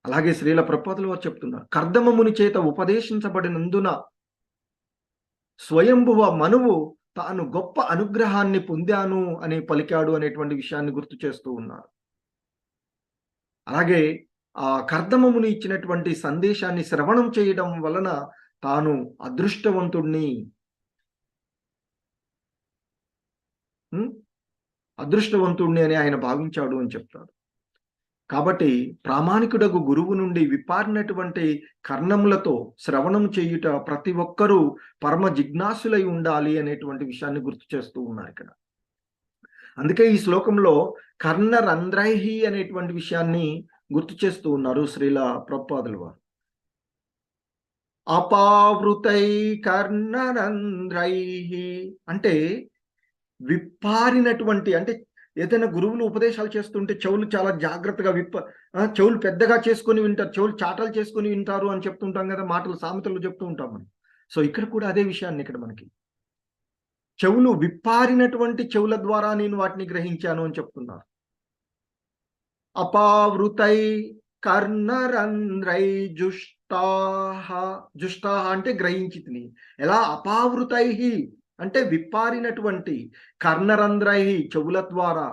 అలాగే శ్రీల ప్రభుపాదుల వారు చెప్తున్నారు, కర్దమముని చేత ఉపదేశించబడినందున స్వయంభువ మనువు తాను గొప్ప అనుగ్రహాన్ని పొందాను అని పలికాడు అనేటువంటి విషయాన్ని గుర్తు చేస్తూ ఉన్నారు. అలాగే ఆ కర్దమముని ఇచ్చినటువంటి సందేశాన్ని శ్రవణం చేయడం వలన తాను అదృష్టవంతుణ్ణి అని ఆయన భావించాడు అని చెప్తాడు. కాబట్టి ప్రామాణికుడగు గురువు నుండి విప్పారినటువంటి కర్ణములతో శ్రవణం చేయుట ప్రతి ఒక్కరూ పరమ జిజ్ఞాసులై ఉండాలి అనేటువంటి విషయాన్ని గుర్తు చేస్తూ ఉన్నారు ఇక్కడ. అందుకే ఈ శ్లోకంలో కర్ణరంధ్రైహి అనేటువంటి విషయాన్ని గుర్తు చేస్తూ ఉన్నారు శ్రీల ప్రభుపాదుల వారు. అపావృతై కర్ణరంధ్రైహి అంటే విప్పారినటువంటి, అంటే ఏదైనా గురువులు ఉపదేశాలు చేస్తుంటే చెవులు చాలా జాగ్రత్తగా చెవులు పెద్దగా చేసుకొని వింటారు, చెవులు చాటలు చేసుకొని వింటారు అని చెప్తుంటాం కదా, మాటలు సామెతలు చెప్తూ ఉంటాం మనం. సో ఇక్కడ కూడా అదే విషయాన్ని ఇక్కడ మనకి చెవులు విప్పారినటువంటి చెవుల ద్వారా నేను వాటిని గ్రహించాను అని చెప్తున్నారు. అపావృతై కర్ణరంధ్రై జుష్టాహ అంటే గ్రహించితిని. ఎలా? అపావృతై అంటే విప్పారినటువంటి, కర్ణరంధ్రై చెవుల ద్వారా,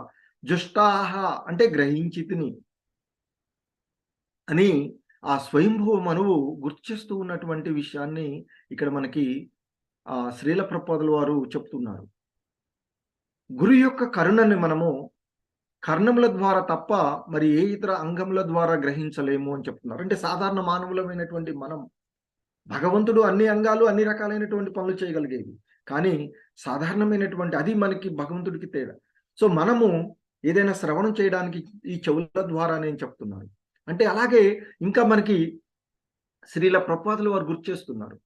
జుష్టాహ అంటే గ్రహించితిని అని ఆ స్వయంభువ మనువు గుర్తు చేస్తూ ఉన్నటువంటి విషయాన్ని ఇక్కడ మనకి శ్రీల ప్రభుపాదుల వారు చెప్తున్నారు. గురు యొక్క కరుణని మనము కర్ణముల ద్వారా తప్ప మరి ఏ ఇతర అంగముల ద్వారా గ్రహించలేము అని చెప్తున్నారు. అంటే సాధారణ మానవులమైనటువంటి మనం, భగవంతుడు అన్ని అంగాలు అన్ని రకాలైనటువంటి పనులు చేయగలిగేవి, కానీ సాధారణమైనటువంటి అది మనకి భగవంతుడికి తేడా. సో మనము ఏదైనా శ్రవణం చేయడానికి ఈ చెవుల ద్వారా నేను చెప్తున్నాను. అంటే అలాగే ఇంకా మనకి శ్రీల ప్రభుపాదుల వారు గుర్తు చేస్తున్నారు,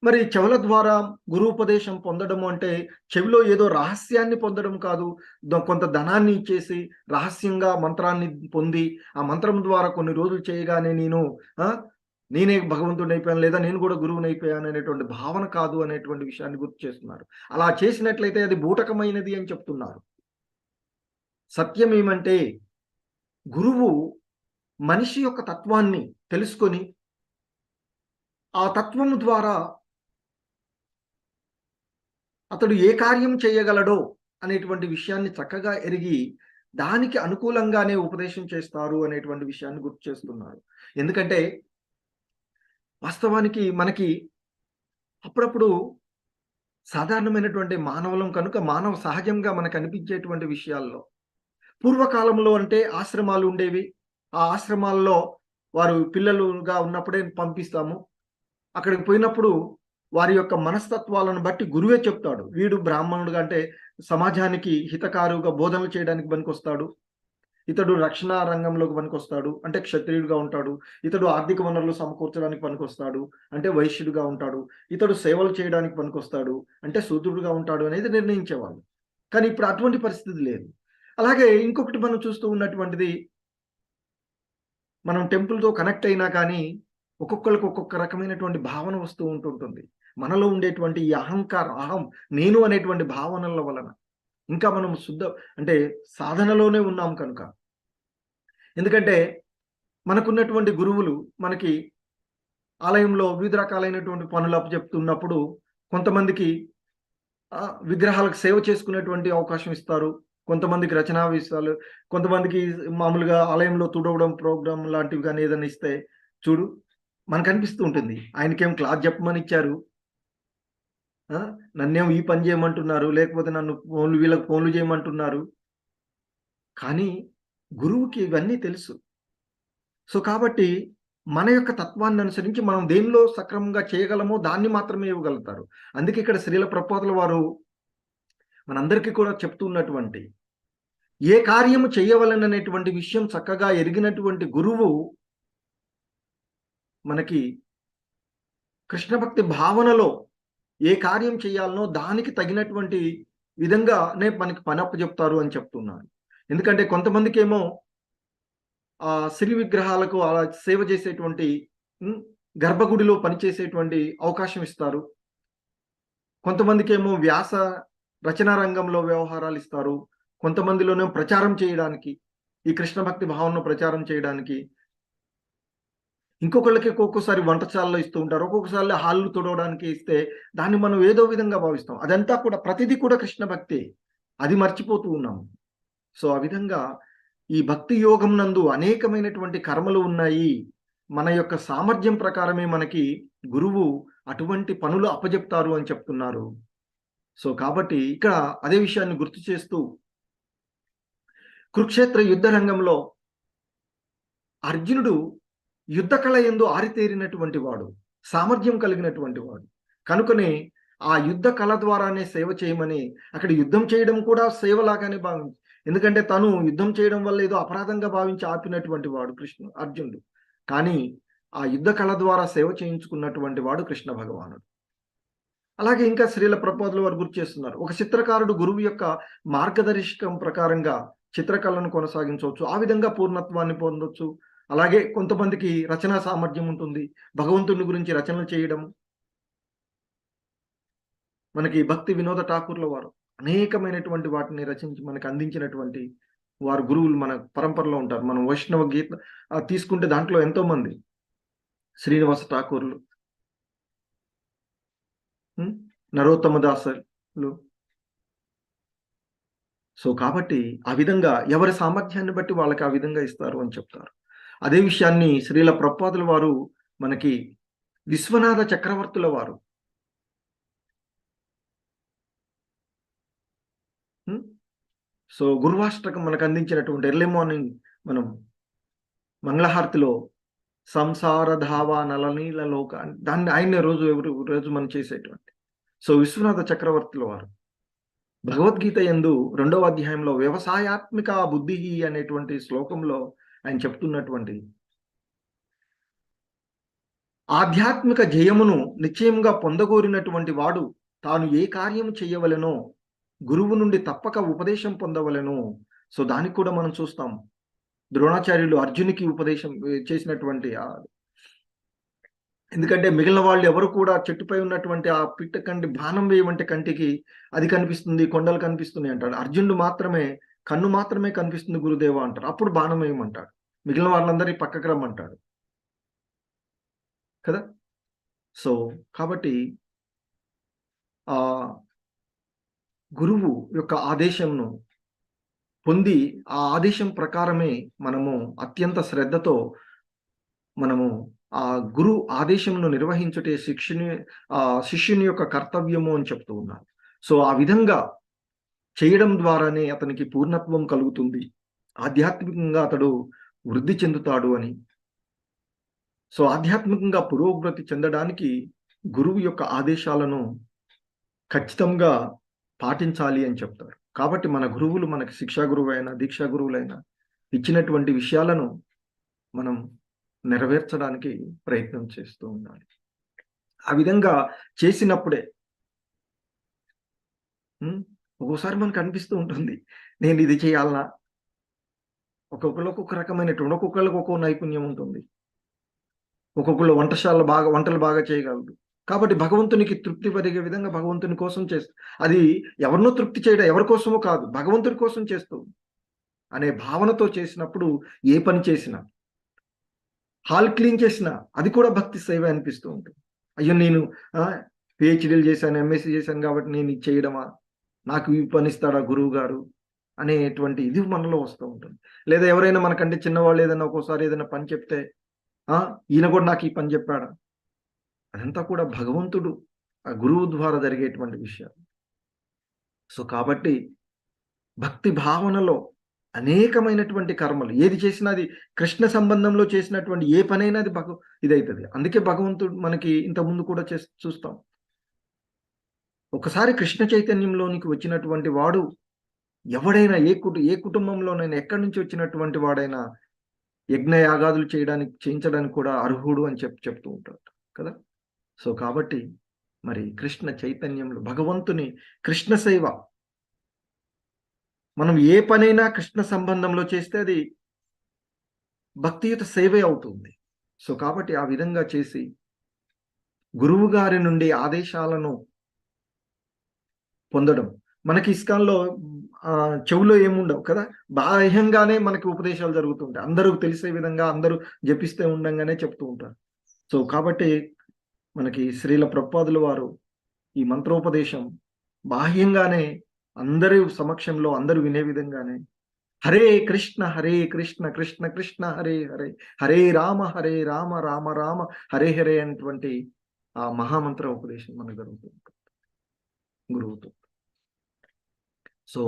మరి చెవుల ద్వారా గురూపదేశం పొందడము అంటే చెవిలో ఏదో రహస్యాన్ని పొందడం కాదు, కొంత ధనాన్ని ఇచ్చేసి రహస్యంగా మంత్రాన్ని పొంది ఆ మంత్రం ద్వారా కొన్ని రోజులు చేయగానే నేనే భగవంతుడిని అయిపోయాను లేదా నేను కూడా గురువుని అయిపోయాను అనేటువంటి భావన కాదు అనేటువంటి విషయాన్ని గుర్తు చేస్తున్నారు. అలా చేసినట్లయితే అది బూటకమైనది అని చెప్తున్నారు. సత్యం ఏమంటే గురువు మనిషి యొక్క తత్వాన్ని తెలుసుకొని ఆ తత్వము ద్వారా అతడు ఏ కార్యం చేయగలడో అనేటువంటి విషయాన్ని చక్కగా ఎరిగి దానికి అనుకూలంగానే ఉపదేశం చేస్తారు అనేటువంటి విషయాన్ని గుర్తు చేస్తున్నారు. ఎందుకంటే వాస్తవానికి మనకి అప్పుడప్పుడు సాధారణమైనటువంటి మానవులం కనుక మానవ సహజంగా మనకు అనిపించేటువంటి విషయాల్లో పూర్వకాలంలో అంటే ఆశ్రమాలు ఉండేవి. ఆ ఆశ్రమాల్లో వారు పిల్లలుగా ఉన్నప్పుడే పంపిస్తాము. అక్కడికి పోయినప్పుడు వారి యొక్క మనస్తత్వాలను బట్టి గురువే చెప్తాడు, వీడు బ్రాహ్మణుడుగా అంటే సమాజానికి హితకారుగా బోధనలు చేయడానికి పనికొస్తాడు, ఇతడు రక్షణ రంగంలోకి పనికొస్తాడు అంటే క్షత్రియుడిగా ఉంటాడు, ఇతడు ఆర్థిక వనరులు సమకూర్చడానికి పనికొస్తాడు అంటే వైశ్యుడిగా ఉంటాడు, ఇతడు సేవలు చేయడానికి పనికొస్తాడు అంటే శూద్రుడిగా ఉంటాడు అనేది నిర్ణయించేవాళ్ళు. కానీ ఇప్పుడు అటువంటి పరిస్థితి లేదు. అలాగే ఇంకొకటి మనం చూస్తూ ఉన్నటువంటిది, మనం టెంపుల్తో కనెక్ట్ అయినా కానీ ఒక్కొక్కరికి ఒక్కొక్క రకమైనటువంటి భావన వస్తూ ఉంటుంటుంది. మనలో ఉండేటువంటి ఈ అహం నేను అనేటువంటి భావనల వలన ఇంకా మనం అంటే సాధనలోనే ఉన్నాం కనుక. ఎందుకంటే మనకున్నటువంటి గురువులు మనకి ఆలయంలో వివిధ రకాలైనటువంటి పనులు అప్పచెప్తున్నప్పుడు కొంతమందికి విగ్రహాలకు సేవ చేసుకునేటువంటి అవకాశం ఇస్తారు. కొంతమందికి రచనా విషయాలు, కొంతమందికి మామూలుగా ఆలయంలో తుడవడం ప్రోగ్రామ్ లాంటివి గాని ఏదైనా ఇస్తే చూడు మనకనిపిస్తూ ఉంటుంది. ఆయనకేం క్లాస్ చెప్పమని ఇచ్చారు. నన్నేమో ఈ పని చేయమంటున్నారు. లేకపోతే నన్ను వీళ్ళకి ఫోన్లు చేయమంటున్నారు. కానీ గురువుకి ఇవన్నీ తెలుసు. సో, కాబట్టి మన యొక్క తత్వాన్ని అనుసరించి మనం దేనిలో సక్రమంగా చేయగలమో దాన్ని మాత్రమే ఇవ్వగలుగుతారు. అందుకే ఇక్కడ శ్రీల ప్రభుపాదుల వారు మనందరికీ కూడా చెప్తున్నటువంటి ఏ కార్యము చేయవలననేటువంటి విషయం చక్కగా ఎరిగినటువంటి గురువు మనకి కృష్ణ భక్తి భావనలో ఏ కార్యం చేయాలనో దానికి తగినటువంటి విధంగానే మనకి పని అప్పచెప్తారు అని చెప్తున్నారు. ఎందుకంటే కొంతమందికేమో శ్రీ విగ్రహాలకు అలా సేవ చేసేటువంటి గర్భగుడిలో పనిచేసేటువంటి అవకాశం ఇస్తారు. కొంతమందికేమో వ్యాస రచనా రంగంలో వ్యవహారాలు ఇస్తారు. కొంతమందిలోనే ప్రచారం చేయడానికి, ఈ కృష్ణ భక్తి భావనను ప్రచారం చేయడానికి, ఇంకొకళ్ళకి ఒక్కొక్కసారి వంటశాలలో ఇస్తూ ఉంటారు. ఒక్కొక్కసారి హాళ్ళు తుడవడానికి ఇస్తే దాన్ని మనం ఏదో విధంగా భావిస్తాం. అదంతా కూడా ప్రతిదీ కూడా కృష్ణ భక్తి. అది మర్చిపోతూ ఉన్నాము. సో ఆ విధంగా ఈ భక్తి యోగం నందు అనేకమైనటువంటి కర్మలు ఉన్నాయి. మన యొక్క సామర్థ్యం ప్రకారమే మనకి గురువు అటువంటి పనులు అప్పజెప్తారు అని చెప్తున్నారు. సో కాబట్టి ఇక్కడ అదే విషయాన్ని గుర్తు చేస్తూ కురుక్షేత్ర యుద్ధ రంగంలో అర్జునుడు యుద్ధ కళ యందు ఆరితేరినటువంటి వాడు, సామర్థ్యం కలిగినటువంటి వాడు. కనుకనే ఆ యుద్ధ కళ ద్వారానే సేవ చేయమని, అక్కడ యుద్ధం చేయడం కూడా సేవలాగానే భావించి, ఎందుకంటే తను యుద్ధం చేయడం వల్ల ఏదో అపరాధంగా భావించి ఆపినటువంటి వాడు అర్జునుడు. కానీ ఆ యుద్ధ కళ ద్వారా సేవ చేయించుకున్నటువంటి వాడు కృష్ణ భగవానుడు. అలాగే ఇంకా శ్రీల ప్రభుపాదుల వారు గుర్తు చేస్తున్నారు, ఒక చిత్రకారుడు గురువు యొక్క మార్గదర్శకం ప్రకారంగా చిత్రకళను కొనసాగించవచ్చు, ఆ విధంగా పూర్ణత్వాన్ని పొందొచ్చు. అలాగే కొంతమందికి రచనా సామర్థ్యం ఉంటుంది, భగవంతుని గురించి రచనలు చేయడం. మనకి భక్తి వినోద ఠాకూర్ల వారు అనేకమైనటువంటి వాటిని రచించి మనకు అందించినటువంటి వారు గురువులు మన పరంపరలో ఉంటారు. మనం వైష్ణవ గీత తీసుకుంటే దాంట్లో ఎంతో మంది శ్రీనివాస ఠాకూర్లు, నరోత్తమ దాసలు. సో కాబట్టి ఆ విధంగా ఎవరి సామర్థ్యాన్ని బట్టి వాళ్ళకి ఆ విధంగా ఇస్తారు అని చెప్తారు. అదే విషయాన్ని శ్రీల ప్రభుపాదుల వారు మనకి విశ్వనాథ చక్రవర్తుల వారు సో గురువాష్టకం మనకు అందించినటువంటి ఎర్లీ మార్నింగ్ మనం మంగళహారతిలో సంసార ధావ నలనీల లోక దాన్ని ఆయనే రోజు మనం చేసేటువంటి. సో విశ్వనాథ చక్రవర్తుల వారు భగవద్గీత యందు 2వ అధ్యాయంలో వ్యవసాయాత్మిక బుద్ధి అనేటువంటి శ్లోకంలో ఆయన చెప్తున్నటువంటి ఆధ్యాత్మిక జయమును నిశ్చయంగా పొందగోరినటువంటి వాడు తాను ఏ కార్యం చేయవలెనో గురువు నుండి తప్పక ఉపదేశం పొందవలెను. సో దానికి కూడా మనం చూస్తాం, ద్రోణాచార్యులు అర్జునికి ఉపదేశం చేసినటువంటి ఎందుకంటే మిగిలిన వాళ్ళు ఎవరు కూడా చెట్టుపై ఉన్నటువంటి ఆ పిట్ట కంటి బాణం వేయమంటే కంటికి అది కనిపిస్తుంది, కొండలు కనిపిస్తున్నాయి అంటాడు. అర్జునుడు మాత్రమే కన్ను మాత్రమే కనిపిస్తుంది గురుదేవ అంటాడు. అప్పుడు బాణం వేయమంటాడు, మిగిలిన వాళ్ళందరి పక్కకు రమ్మంటాడు కదా. సో కాబట్టి ఆ గురువు యొక్క ఆదేశంను పొంది ఆ ఆదేశం ప్రకారమే మనము అత్యంత శ్రద్ధతో మనము ఆ గురు ఆదేశంను నిర్వహించుటే శిష్యుని యొక్క కర్తవ్యము అని చెప్తూ ఉన్నారు. సో ఆ విధంగా చేయడం ద్వారానే అతనికి పూర్ణత్వం కలుగుతుంది, ఆధ్యాత్మికంగా అతడు వృద్ధి చెందుతాడు అని. సో ఆధ్యాత్మికంగా పురోగతి చెందడానికి గురువు యొక్క ఆదేశాలను ఖచ్చితంగా పాటించాలి అని చెప్తారు. కాబట్టి మన గురువులు, మనకి శిక్షా గురువైనా దీక్షా గురువులైనా ఇచ్చినటువంటి విషయాలను మనం నెరవేర్చడానికి ప్రయత్నం చేస్తూ ఉండాలి. ఆ విధంగా చేసినప్పుడే ఒక్కోసారి మనకు అనిపిస్తూ ఉంటుంది, నేను ఇది చేయాలనా. ఒక్కొక్కరికి ఒక్కొక్క రకమైనటువంటి, ఒక్కొక్కరికి ఒక్కో నైపుణ్యం ఉంటుంది. ఒక్కొక్కళ్ళు వంటలు బాగా చేయగలరు. కాబట్టి భగవంతునికి తృప్తి పరిగే విధంగా భగవంతుని కోసం అది ఎవరినో తృప్తి చేయడం, ఎవరి కోసమో కాదు, భగవంతుడి కోసం చేస్తూ అనే భావనతో చేసినప్పుడు ఏ పని చేసినా, హాల్ క్లీన్ చేసినా అది కూడా భక్తి సేవ అనిపిస్తూ ఉంటుంది. అయ్యో! నేను పీహెచ్‌డీలు చేశాను, ఎంఎస్సీ చేశాను కాబట్టి నేను ఇది చేయడమా? నాకు ఈ పని ఇస్తాడా గురువు గారు? అనేటువంటి ఇది మనలో వస్తూ ఉంటుంది. లేదా ఎవరైనా మనకంటే చిన్నవాళ్ళు ఏదైనా ఒక్కోసారి ఏదైనా పని చెప్తే, ఈయన కూడా నాకు ఈ పని చెప్పాడా? అదంతా కూడా భగవంతుడు ఆ గురువు ద్వారా జరిగేటువంటి విషయాలు. సో, కాబట్టి భక్తి భావనలో అనేకమైనటువంటి కర్మలు ఏది చేసినా అది కృష్ణ సంబంధంలో చేసినటువంటి ఏ పనైనా అది ఇదైతది. అందుకే భగవంతుడు మనకి ఇంతకుముందు కూడా చూస్తాం. ఒకసారి కృష్ణ చైతన్యంలోనికి వచ్చినటువంటి వాడు ఎవడైనా ఏ కుటుంబంలోనైనా ఎక్కడి నుంచి వచ్చినటువంటి వాడైనా యజ్ఞయాగాదులు చేయించడానికి కూడా అర్హుడు అని చెప్తూ ఉంటారు కదా! సో, కాబట్టి మరి కృష్ణ చైతన్యంలో భగవంతుని కృష్ణ సేవ మనం ఏ పనైనా కృష్ణ సంబంధంలో చేస్తే అది భక్తియుత సేవే అవుతుంది. సో, కాబట్టి ఆ విధంగా చేసి గురువు గారి నుండి ఆదేశాలను పొందడం. మనకి ఇస్కాన్‌లో చెవులో ఏముండవు కదా! బాహ్యంగానే మనకి ఉపదేశాలు జరుగుతుంటాయి. అందరూ తెలిసే విధంగా అందరూ జపిస్తే ఉండంగానే చెప్తూ ఉంటారు. సో, కాబట్టి మనకి శ్రీల ప్రభుపాదుల వారు ఈ మంత్రోపదేశం బాహ్యంగానే అందరి సమక్షంలో అందరూ వినే విధంగానే హరే కృష్ణ కృష్ణ కృష్ణ హరే హరే, హరే రామ రామ రామ హరే హరే అనేటువంటి ఆ మహామంత్ర ఉపదేశం మనకు జరుగుతుంది గురువుతో. సో,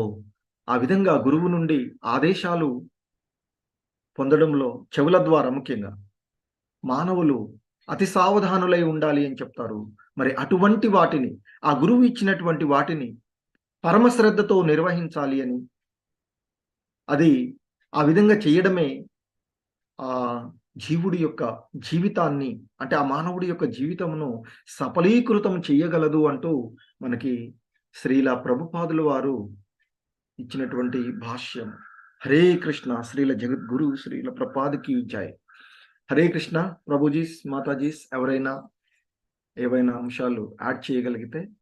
ఆ విధంగా గురువు నుండి ఆదేశాలు పొందడంలో చెవుల ద్వారా ముఖ్యంగా మానవులు అతి సావధానులై ఉండాలి అని చెప్తారు. మరి అటువంటి వాటిని ఆ గురువు ఇచ్చినటువంటి వాటిని పరమ శ్రద్ధతో నిర్వహించాలి అని, అది ఆ విధంగా చేయడమే ఆ జీవుడి యొక్క జీవితాన్ని, అంటే ఆ మానవుడి యొక్క జీవితమును సఫలీకృతం చేయగలదు అంటూ మనకి శ్రీల ప్రభుపాదుల వారు ఇచ్చినటువంటి భాష్యం. హరే కృష్ణ. శ్రీల జగద్గురు శ్రీల ప్రభుపాదకి జై. హరే కృష్ణ. ప్రభుజీస్, మాతాజీస్ ఎవరైనా ఏవైనా అంశాలు యాడ్ చేయగలిగితే